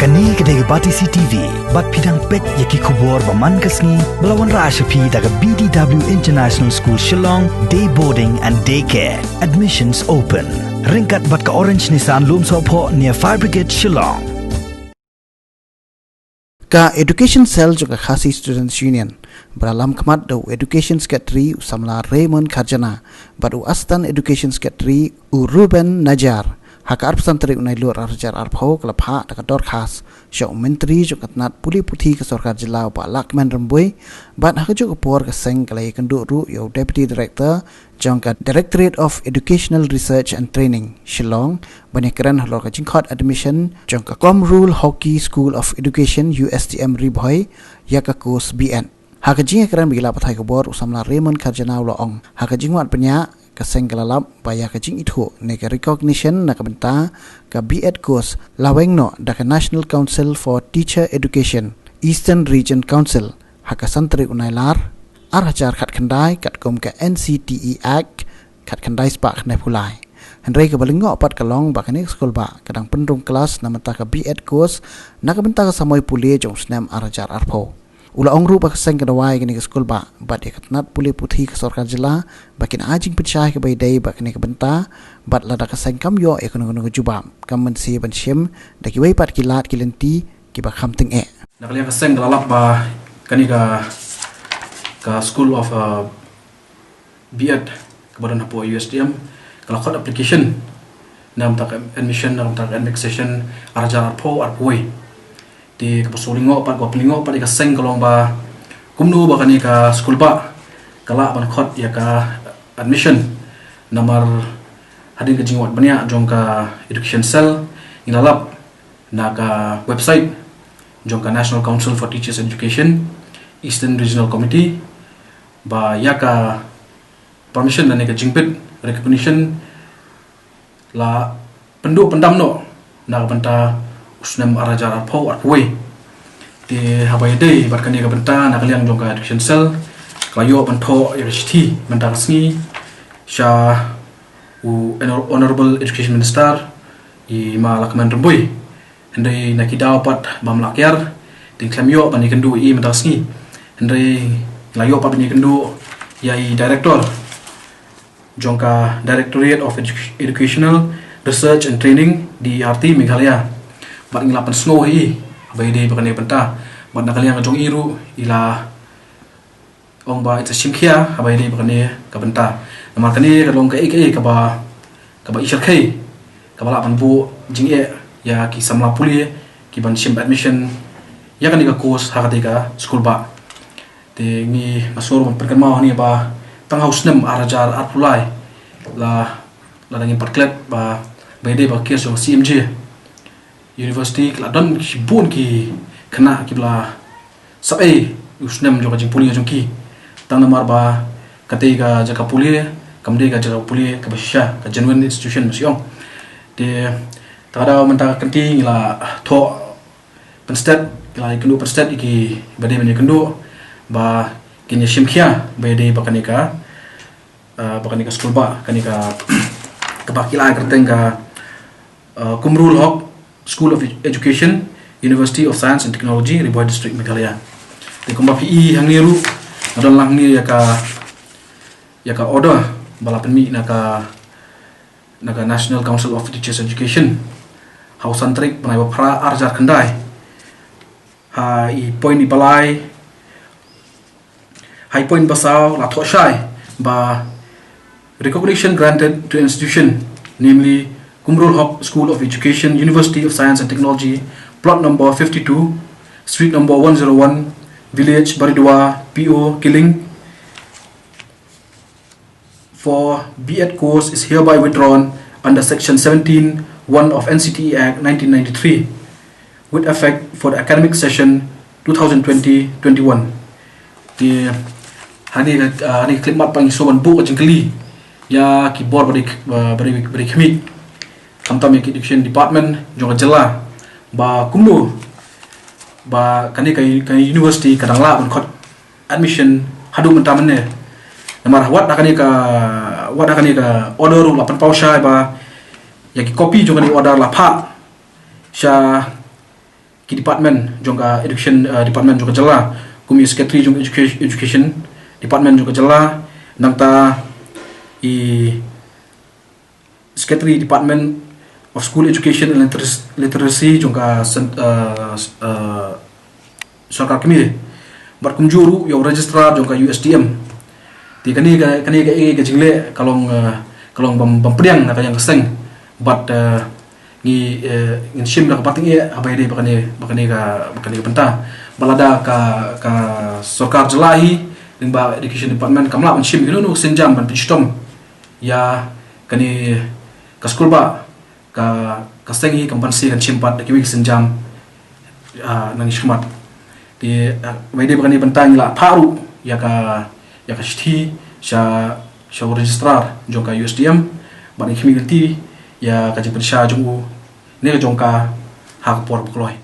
Kani kedai bati CTV, bat pidang pet yaki kubur baman kasni, belawan Rashapi daga BDW International School Shillong, day boarding and daycare. Admissions open. Ringkat bat ka Orange Nissan Loom Sopo near Fire Brigade Shillong. Ka Education Cell juga Khasi Students Union beralam kemat do Education Secretary usamla Raymond Kharjana badu Astan Education Secretary Ruben Najar hakar pesantren unai luar arjar arpau kelapha dakador khas syok menteri juga nat puli puthi ke Sarkar Jila ba Lakman Rembui bat hakaju upor ke seng kalai kendu ru yo Deputy Director jangka Directorate of Educational Research and Training Shillong banyakeran halor ka jingkhot admission jangka Kom Rule Hockey School of Education USTM Ribhoi yaka kurs BN hakajing keran bigila pathai kubor usamla Raymond Kharjana uloong hakajing wat penya kaseng kelalap baya kajing itu neka recognition nak benta ka B.Ed course lawengno daka National Council for Teacher Education Eastern Region Council haka santri unailar arhajar khat khandai kat kom ka NCTE Act khat khandai spak khnai pulai Henry ka balingo pat kalong bakani school ba kadang pendung kelas namata ka B.Ed course nak benta ka samoy puli jong snam arhajar arpho Ula ongru ba kaseng kadawai kini ke school ba bat ikatnat puli puthi ke Sarkar Jila bakin ajing pecah ke baidai bakini ke benta bat lada kaseng kam yo ekonomi ke jubam kam mensi ban syem daki wai pat kilat kilenti ki ba kham ting e nakaliya kaseng dalalap ba kani ka school of B.Ed kebadan hapo USTM kalau khot application nam tak admission nam tak annexation arjar arpo arpoi di keposolingo pat go pelingo pat ka seng kalong ba kumnu ba kani ka school ba kala ban khot ya ka admission namar hadin ka jingwat banya jong ka education cell inalap na ka website jong ka National Council for Teachers Education Eastern Regional Committee ba ya ka permission dan ka jingpit recognition la penduk pendam no na benta usnam arajar arpau arpoi di habai day barkani ka benta nakaliang jongka education cell klayo bantho university benta resmi sha honorable education minister I ma Lakman Rembui hendai nakidau pat bamlakyar di klamyo bani kendu I benta resmi hendai layo pat bani kendu yai director jongka Directorate of Educational Research and Training di RT Meghalaya bat ngelapan snow hi abai dei bakane benta bat nakaliang jong iru ila ong ba ita simkhia abai dei bakane ka benta namar kani ka long ka eke ka ba isar khai ka bala ban bu jing e ya ki samla puli ki ban sim admission ya kani ka course ha ka school ba te ngi masur ban perkan mau ni ba tang haus nem arajar arpulai la dangin parklet ba bai dei ba kes CMG University Keladon kibun ki kena kibla sabai usnem jo kajing puli jong ki tang namar ba kate ga jaka puli kamde ga jaka puli ka basya ka genuine institution masyong de tada menta kanti la tho penstet la ikendu penstet iki bade men ikendu ba kinya simkhia bade bakanika school ba kanika kabakila kerteng ka kumrul hok School of Education, University of Science and Technology, Ribhoi District, Meghalaya. Di kumba PE hang niru, adon lang ni ya ka order balapan mi naka National Council of Teachers Education. Hausan trik panai pra arjar kendai. Hai point di balai, hai point basau la tho shai ba recognition granted to institution, namely Kumrul Haq School of Education, University of Science and Technology, plot number 52, street number 101, village Baridua, PO Killing. For B.Ed course is hereby withdrawn under section 17(1) of NCTE Act 1993 with effect for the academic session 2020-21. Di hari klimat pangisoban bu jengkeli ya keyboard beri kami Kamtam Education Department jong jela ba kumno ba kani kai university kadangla on admission hadu mentamane namar wat kani ka order la pan pau sha ba ya ki copy jong kani order la pha sha ki department jongka education department jongka jela kumi secretary jongka education department jongka jela nangta i secretary department of school education and literacy jongka sarkar kami bar kumjuru yo registrar jongka USDM ti kani ga jingle kalong bampriang na kayang keseng but ngi shim la pating abai de bakani ka benta balada ka sarkar jelahi limba education department kamla man shim ginu senjam ban pistom ya kani ka school ba ka sengi kampansi kan chimpat kimi senjam nang shmat di abai de bakani benta la paru ya ka shthi sha registrar jongka USDM bani kimi ganti ya ka jipensha jungu ne jongka hak por bukloi